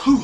Whew.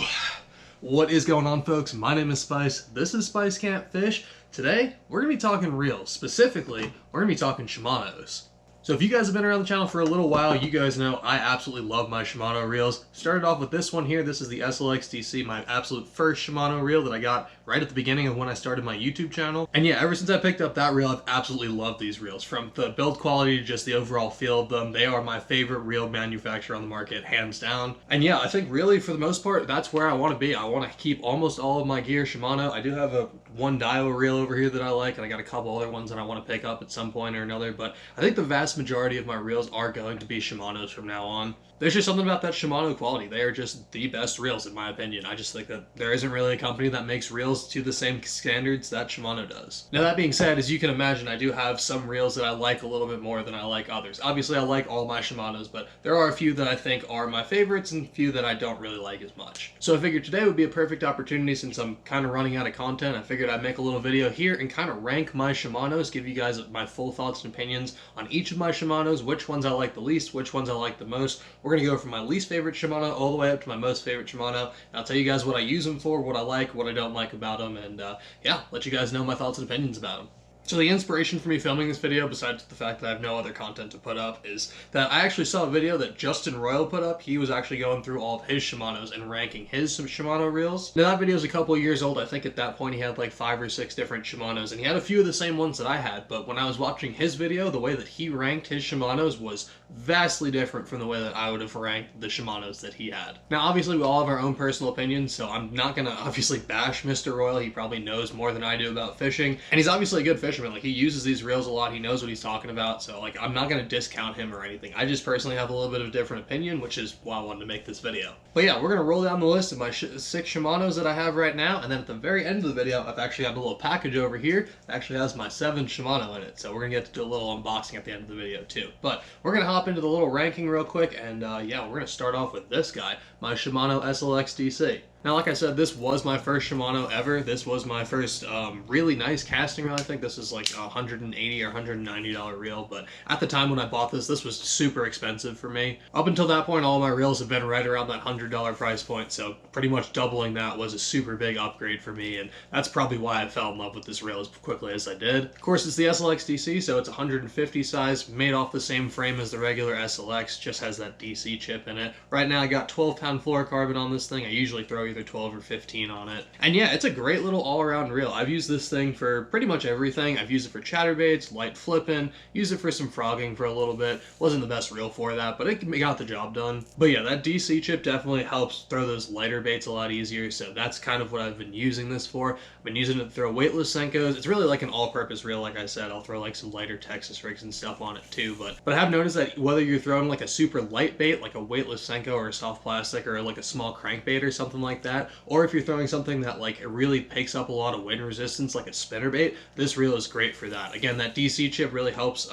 What is going on, folks? My name is Spice. This is Spice Can't Fish. Today, we're going to be talking reels. Specifically, we're going to be talking Shimanos. So if you guys have been around the channel for a little while, you guys know I absolutely love my Shimano reels. Started off with this one here. This is the SLX-DC, my absolute first Shimano reel that I got right at the beginning of when I started my YouTube channel. And yeah, ever since I picked up that reel, I've absolutely loved these reels. From the build quality to just the overall feel of them, they are my favorite reel manufacturer on the market, hands down. And yeah, I think really for the most part, that's where I want to be. I want to keep almost all of my gear Shimano. I do have one Daiwa reel over here that I like, and I got a couple other ones that I want to pick up at some point or another, but I think the vast majority of my reels are going to be Shimanos from now on. There's just something about that Shimano quality. They are just the best reels in my opinion. I just think that there isn't really a company that makes reels to the same standards that Shimano does. Now that being said, as you can imagine, I do have some reels that I like a little bit more than I like others. Obviously I like all my Shimanos, but there are a few that I think are my favorites and a few that I don't really like as much. So I figured today would be a perfect opportunity, since I'm kind of running out of content. I figured I'd make a little video here and kind of rank my Shimanos, give you guys my full thoughts and opinions on each of my Shimanos, which ones I like the least, which ones I like the most. We're going to go from my least favorite Shimano all the way up to my most favorite Shimano. And I'll tell you guys what I use them for, what I like, what I don't like about them, and yeah, let you guys know my thoughts and opinions about them. So the inspiration for me filming this video, besides the fact that I have no other content to put up, is that I actually saw a video that Justin Royal put up. He was actually going through all of his Shimanos and ranking his Shimano reels. Now that video is a couple of years old. I think at that point he had like 5 or 6 different Shimanos, and he had a few of the same ones that I had, but when I was watching his video, the way that he ranked his Shimanos was vastly different from the way that I would have ranked the Shimanos that he had. Now obviously we all have our own personal opinions, so I'm not going to obviously bash Mr. Royal. He probably knows more than I do about fishing, and he's obviously a good fisherman. Like, he uses these reels a lot, he knows what he's talking about, so like I'm not going to discount him or anything. I just personally have a little bit of a different opinion, which is why I wanted to make this video. But yeah, we're going to roll down the list of my 6 Shimanos that I have right now, and then at the very end of the video I've actually got a little package over here that actually has my 7th Shimano in it, so we're going to get to do a little unboxing at the end of the video too. But we're going to hop into the little ranking real quick, and yeah, we're going to start off with this guy, my Shimano SLX-DC. Now, like I said, this was my first Shimano ever. This was my first really nice casting reel. I think this is like a $180 or $190 reel, but at the time when I bought this was super expensive for me. Up until that point, all my reels have been right around that $100 price point, so pretty much doubling that was a super big upgrade for me, and that's probably why I fell in love with this reel as quickly as I did. Of course, it's the SLX-DC, so it's 150 size, made off the same frame as the regular SLX, just has that DC chip in it. Right now, I got 12-pound fluorocarbon on this thing. I usually throw either 12 or 15 on it. And yeah, it's a great little all-around reel. I've used this thing for pretty much everything. I've used it for chatterbaits, light flipping, used it for some frogging for a little bit. Wasn't the best reel for that, but it got the job done. But yeah, that DC chip definitely helps throw those lighter baits a lot easier, so that's kind of what I've been using this for. I've been using it to throw weightless Senkos. It's really like an all-purpose reel, like I said. I'll throw like some lighter Texas rigs and stuff on it too, but I have noticed that whether you're throwing like a super light bait, like a weightless Senko or a soft plastic or like a small crankbait or something like that, or if you're throwing something that like it really picks up a lot of wind resistance like a spinnerbait, this reel is great for that. Again, that DC chip really helps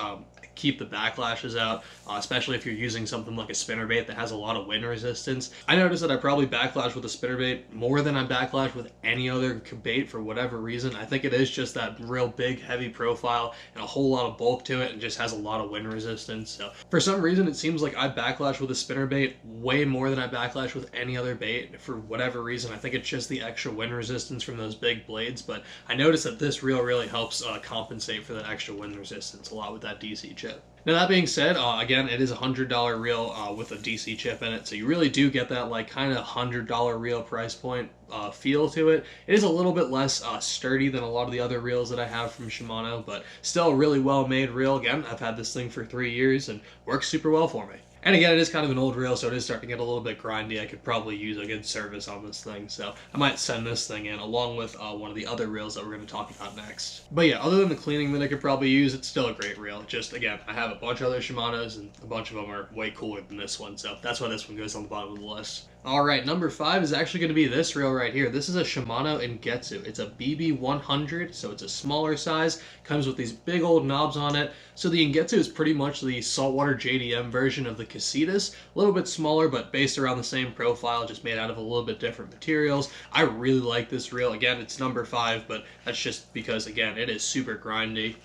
keep the backlashes out, especially if you're using something like a spinnerbait that has a lot of wind resistance. I noticed that I probably backlash with a spinnerbait more than I backlash with any other bait for whatever reason. I think it is just that real big heavy profile and a whole lot of bulk to it, and just has a lot of wind resistance. So for some reason it seems like I backlash with a spinnerbait way more than I backlash with any other bait for whatever reason. I think it's just the extra wind resistance from those big blades, but I noticed that this reel really helps compensate for that extra wind resistance a lot with that DC chip. Now that being said, again, it is a $100 reel with a DC chip in it, so you really do get that like kind of $100 reel price point feel to it. It is a little bit less sturdy than a lot of the other reels that I have from Shimano, but still a really well made reel. Again, I've had this thing for 3 years and works super well for me. And again, it is kind of an old reel, so it is starting to get a little bit grindy. I could probably use a good service on this thing, so I might send this thing in along with one of the other reels that we're going to talk about next. But yeah, other than the cleaning that I could probably use, it's still a great reel. Just, again, I have a bunch of other Shimanos, and a bunch of them are way cooler than this one, so that's why this one goes on the bottom of the list. Alright, number 5 is actually going to be this reel right here. This is a Shimano Ingetsu. It's a BB100, so it's a smaller size. Comes with these big old knobs on it. So the Ingetsu is pretty much the saltwater JDM version of the Casitas. A little bit smaller, but based around the same profile, just made out of a little bit different materials. I really like this reel. Again, it's number 5, but that's just because, again, it is super grindy.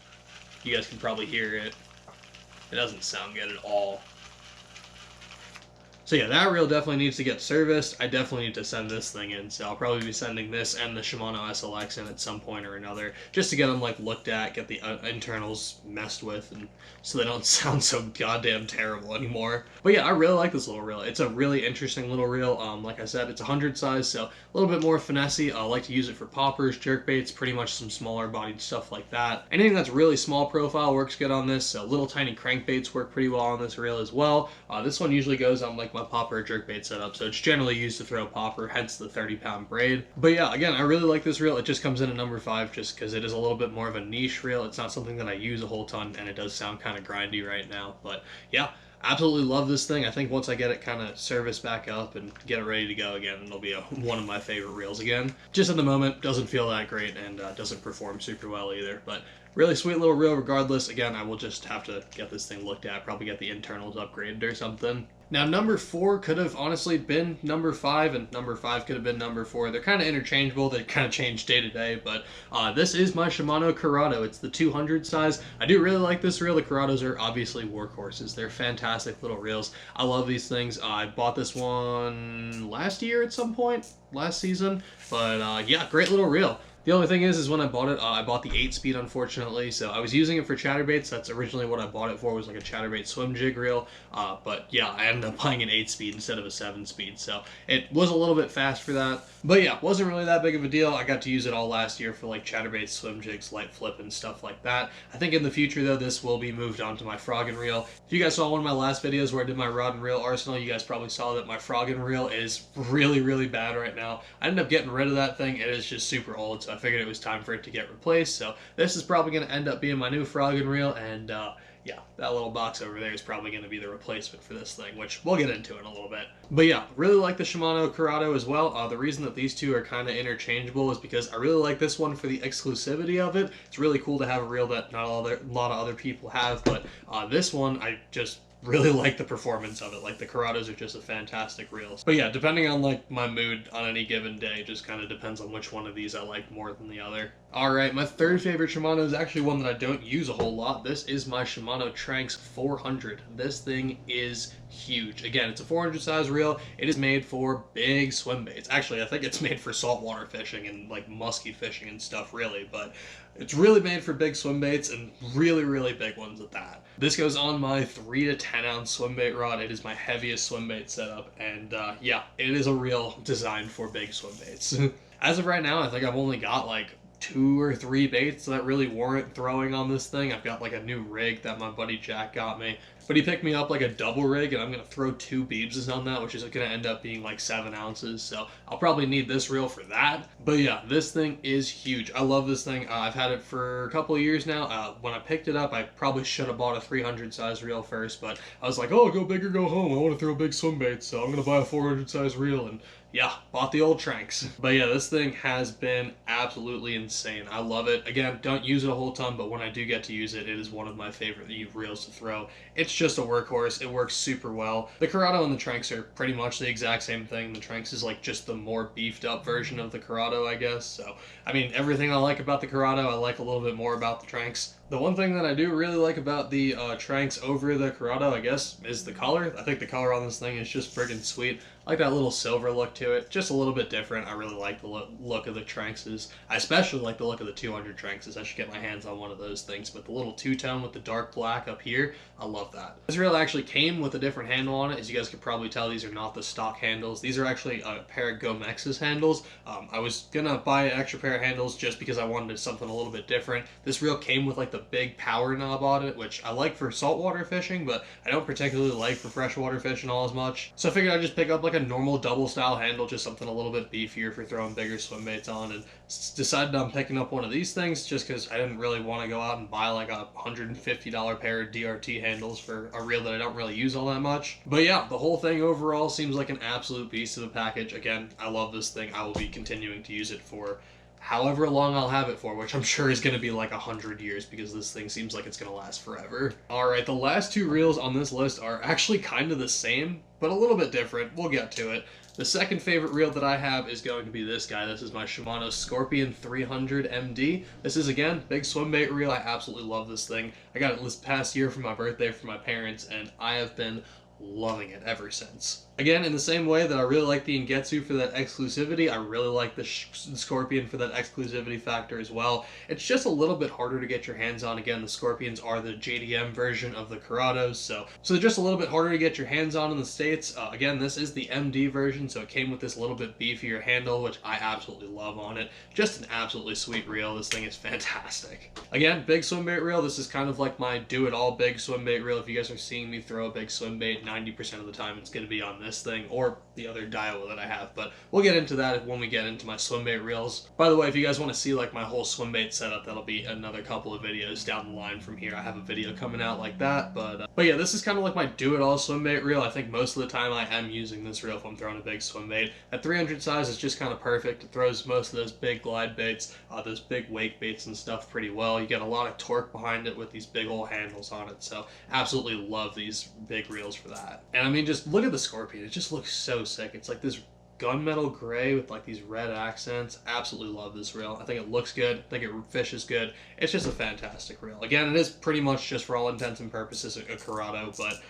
You guys can probably hear it. It doesn't sound good at all. So yeah, that reel definitely needs to get serviced. I definitely need to send this thing in, so I'll probably be sending this and the Shimano SLX in at some point or another, just to get them like looked at, get the internals messed with, and so they don't sound so goddamn terrible anymore. But yeah, I really like this little reel. It's a really interesting little reel. Like I said, it's 100 size, so a little bit more finessey. I like to use it for poppers, jerkbaits, pretty much some smaller bodied stuff like that. Anything that's really small profile works good on this. So little tiny crankbaits work pretty well on this reel as well. This one usually goes on like my popper jerkbait setup, so it's generally used to throw popper, hence the 30-pound braid. But yeah, again, I really like this reel. It just comes in at number 5 just because it is a little bit more of a niche reel. It's not something that I use a whole ton, and it does sound kind of grindy right now. But yeah, absolutely love this thing. I think once I get it kind of serviced back up and get it ready to go again, it'll be one of my favorite reels again. Just at the moment, doesn't feel that great and doesn't perform super well either, but really sweet little reel regardless. Again, I will just have to get this thing looked at, probably get the internals upgraded or something. Now, number 4 could have honestly been number 5, and number 5 could have been number 4. They're kind of interchangeable. They kind of change day to day, but this is my Shimano Corrado. It's the 200 size. I do really like this reel. The Corrados are obviously workhorses. They're fantastic little reels. I love these things. I bought this one last year at some point, last season, but yeah, great little reel. The only thing is when I bought it, I bought the 8-speed, unfortunately, so I was using it for chatterbaits. That's originally what I bought it for, was like a chatterbait swim jig reel, but yeah, I ended up buying an 8-speed instead of a 7-speed, so it was a little bit fast for that. But yeah, wasn't really that big of a deal. I got to use it all last year for like chatterbaits, swim jigs, light flip, and stuff like that. I think in the future, though, this will be moved on to my frogging reel. If you guys saw one of my last videos where I did my rod and reel arsenal, you guys probably saw that my frogging reel is really, really bad right now. I ended up getting rid of that thing. It is just super old, so I figured it was time for it to get replaced. So this is probably going to end up being my new frogging reel, and yeah, that little box over there is probably going to be the replacement for this thing, which we'll get into in a little bit. But yeah, really like the Shimano Corrado as well. The reason that these two are kind of interchangeable is because I really like this one for the exclusivity of it. It's really cool to have a reel that not a lot of other people have, but this one I just really like the performance of it. Like, the Corrados are just a fantastic reel. But yeah, depending on like my mood on any given day, just kind of depends on which one of these I like more than the other. Alright, my third favorite Shimano is actually one that I don't use a whole lot. This is my Shimano Tranx 400. This thing is huge. Again, it's a 400 size reel. It is made for big swim baits. Actually, I think it's made for saltwater fishing and like musky fishing and stuff, really, but it's really made for big swim baits, and really, really big ones at that. This goes on my 3 to 10 ounce swim bait rod. It is my heaviest swim bait setup, and yeah, it is a reel designed for big swim baits. As of right now, I think I've only got like 2 or 3 baits that really warrant throwing on this thing. I've got like a new rig that my buddy Jack got me, but he picked me up like a double rig, and I'm going to throw 2 Beebses on that, which is going to end up being like 7 ounces, so I'll probably need this reel for that. But yeah, this thing is huge. I love this thing. I've had it for a couple of years now. When I picked it up, I probably should have bought a 300 size reel first, but I was like, oh, go big or go home. I want to throw big swim baits, so I'm going to buy a 400 size reel, and yeah, bought the old Tranx. But yeah, this thing has been absolutely insane. I love it. Again, don't use it a whole ton, but when I do get to use it, it is one of my favorite reels to throw. It's just a workhorse. It works super well. The Corrado and the Tranx are pretty much the exact same thing. The Tranx is like just the more beefed up version of the Corrado, I guess. So, I mean, everything I like about the Corrado, I like a little bit more about the Tranx. The one thing that I do really like about the Tranx over the Corrado, I guess, is the color. I think the color on this thing is just friggin' sweet. I like that little silver look to it. Just a little bit different. I really like the look of the Tranxes. I especially like the look of the 200 Tranxes. I should get my hands on one of those things. But the little two-tone with the dark black up here, I love that. This reel actually came with a different handle on it. As you guys could probably tell, these are not the stock handles. These are actually a pair of Gomex's handles. I was gonna buy an extra pair of handles just because I wanted something a little bit different. This reel came with like the big power knob on it, which I like for saltwater fishing, but I don't particularly like for freshwater fishing all as much. So I figured I'd just pick up like a normal double style handle, just something a little bit beefier for throwing bigger swim baits on, and decided on picking up one of these things just because I didn't really want to go out and buy like a $150 pair of DRT handles for a reel that I don't really use all that much. But yeah, the whole thing overall seems like an absolute beast of a package. Again, I love this thing. I will be continuing to use it for however long I'll have it for, which I'm sure is going to be like 100 years because this thing seems like it's going to last forever. Alright, the last 2 reels on this list are actually kind of the same, but a little bit different. We'll get to it. The second favorite reel that I have is going to be this guy. This is my Shimano Scorpion 300 MD. This is, again, big swim bait reel. I absolutely love this thing. I got it this past year for my birthday from my parents, and I have been loving it ever since. Again, in the same way that I really like the Ingetsu for that exclusivity, I really like the Scorpion for that exclusivity factor as well. It's just a little bit harder to get your hands on. Again, the Scorpions are the JDM version of the Curados, so they're just a little bit harder to get your hands on in the States. Again, this is the MD version, so it came with this little bit beefier handle, which I absolutely love on it. Just an absolutely sweet reel. This thing is fantastic. Again, big swimbait reel. This is kind of like my do-it-all big swimbait reel. If you guys are seeing me throw a big swimbait, 90% of the time it's going to be on this thing or the other Daiwa that I have, but we'll get into that when we get into my swimbait reels. By the way, if you guys want to see like my whole swimbait setup, that'll be another couple of videos down the line from here. I have a video coming out like that, but yeah, this is kind of like my do-it-all swimbait reel. I think most of the time I am using this reel if I'm throwing a big swimbait. At 300 size, it's just kind of perfect. It throws most of those big glide baits, those big wake baits and stuff pretty well. You get a lot of torque behind it with these big old handles on it, so absolutely love these big reels for that. And I mean, just look at the Scorpion. It just looks so sick. It's like this gunmetal gray with like these red accents. Absolutely love this reel. I think it looks good. I think it fishes good. It's just a fantastic reel. Again, it is pretty much just for all intents and purposes a Curado, but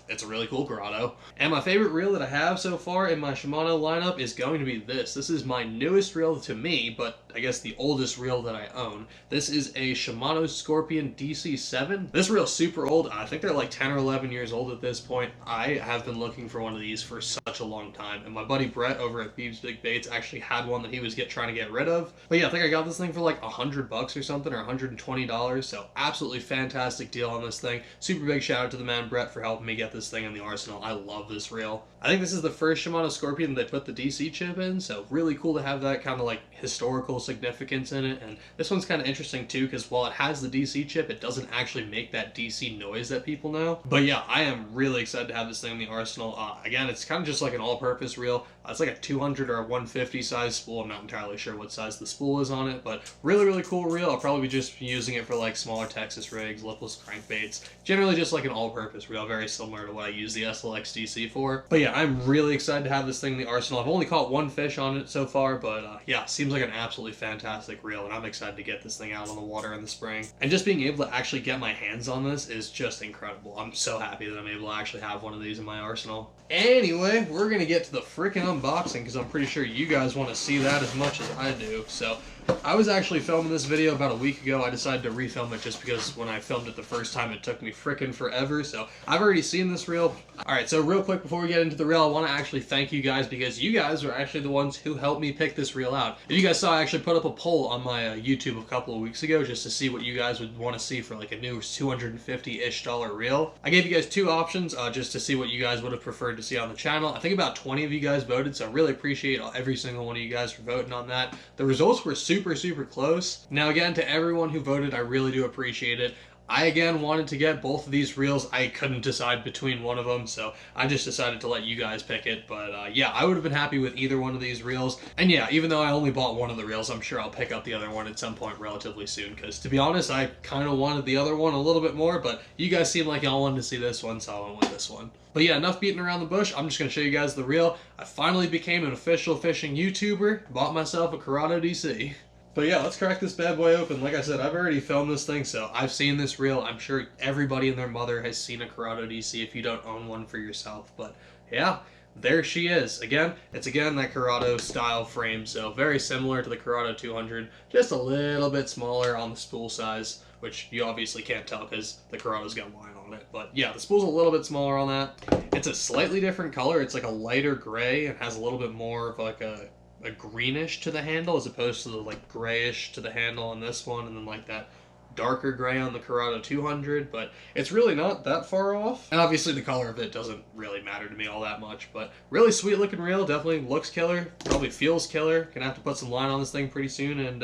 it's a really cool Curado. And my favorite reel that I have so far in my Shimano lineup is going to be this. This is my newest reel to me, but I guess the oldest reel that I own. This is a Shimano Scorpion DC7. This reel's super old. I think they're like 10 or 11 years old at this point. I have been looking for one of these for such a long time, and my buddy Brett over at Beebs Big Baits actually had one that he was trying to get rid of. But yeah, I think I got this thing for like $100 or something, or $120, so absolutely fantastic deal on this thing. Super big shout out to the man Brett for helping me get this thing in the arsenal. I love this reel. I think this is the first Shimano Scorpion that they put the DC chip in, so really cool to have that kind of like historical significance in it. And this one's kind of interesting too, because while it has the DC chip, it doesn't actually make that DC noise that people know. But yeah, I am really excited to have this thing in the arsenal. Again, it's kind of just like an all-purpose reel. It's like a 200 or a 150 size spool. I'm not entirely sure what size the spool is on it, but really, really cool reel. I'll probably be just using it for like smaller Texas rigs, lipless crankbaits. Generally just like an all-purpose reel, very similar to what I use the SLX DC for. But yeah, I'm really excited to have this thing in the arsenal. I've only caught one fish on it so far, but yeah, seems like an absolutely fantastic reel, and I'm excited to get this thing out on the water in the spring. And just being able to actually get my hands on this is just incredible. I'm so happy that I'm able to actually have one of these in my arsenal. Anyway, we're gonna get to the freaking unboxing, because I'm pretty sure you guys want to see that as much as I do. So I was actually filming this video about a week ago. I decided to refilm it just because when I filmed it the first time, it took me frickin' forever. So I've already seen this reel. Alright, so real quick before we get into the reel, I want to actually thank you guys, because you guys are actually the ones who helped me pick this reel out. If you guys saw, I actually put up a poll on my YouTube a couple of weeks ago just to see what you guys would want to see for like a new $250-ish reel. I gave you guys two options just to see what you guys would have preferred to see on the channel. I think about 20 of you guys voted, so I really appreciate every single one of you guys for voting on that. The results were super close. Now again, to everyone who voted, I really do appreciate it. I again wanted to get both of these reels. I couldn't decide between one of them, so I just decided to let you guys pick it. But yeah, I would have been happy with either one of these reels. And yeah, even though I only bought one of the reels, I'm sure I'll pick up the other one at some point relatively soon, because to be honest, I kind of wanted the other one a little bit more, but you guys seem like y'all wanted to see this one, so I went with this one. But yeah, enough beating around the bush. I'm just going to show you guys the reel. I finally became an official fishing YouTuber, bought myself a Curado DC. But yeah, let's crack this bad boy open. Like I said, I've already filmed this thing, so I've seen this reel. I'm sure everybody and their mother has seen a Curado DC if you don't own one for yourself. But yeah, there she is. Again, it's that Curado style frame, so very similar to the Curado 200, just a little bit smaller on the spool size, which you obviously can't tell because the Curado's got line on it. But yeah, the spool's a little bit smaller on that. It's a slightly different color. It's like a lighter gray and has a little bit more of like a greenish to the handle as opposed to the like grayish to the handle on this one, and then like that darker gray on the Curado 200, but it's really not that far off. And obviously the color of it doesn't really matter to me all that much, but really sweet looking reel. Definitely looks killer, probably feels killer. Gonna have to put some line on this thing pretty soon and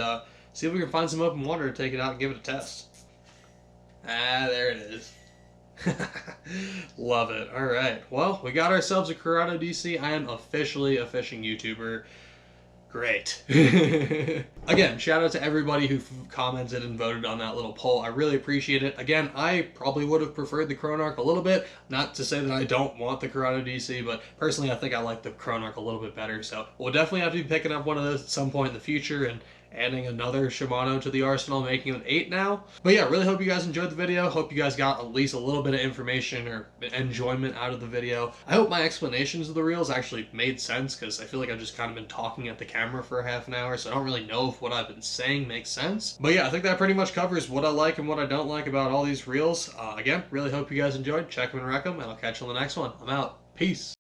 see if we can find some open water to take it out and give it a test. There it is. Love it. Alright, well, we got ourselves a Curado DC. I am officially a fishing YouTuber. Great. Again, shout out to everybody who commented and voted on that little poll. I really appreciate it. Again, I probably would have preferred the Chronarch a little bit. Not to say that I don't want the Curado DC, but personally I think I like the Chronarch a little bit better. So we'll definitely have to be picking up one of those at some point in the future. And adding another Shimano to the arsenal, making it 8 now. But yeah, really hope you guys enjoyed the video. Hope you guys got at least a little bit of information or enjoyment out of the video. I hope my explanations of the reels actually made sense, because I feel like I've just kind of been talking at the camera for half an hour, so I don't really know if what I've been saying makes sense. But yeah, I think that pretty much covers what I like and what I don't like about all these reels. Again, really hope you guys enjoyed. Check them and wreck them, and I'll catch you on the next one. I'm out. Peace.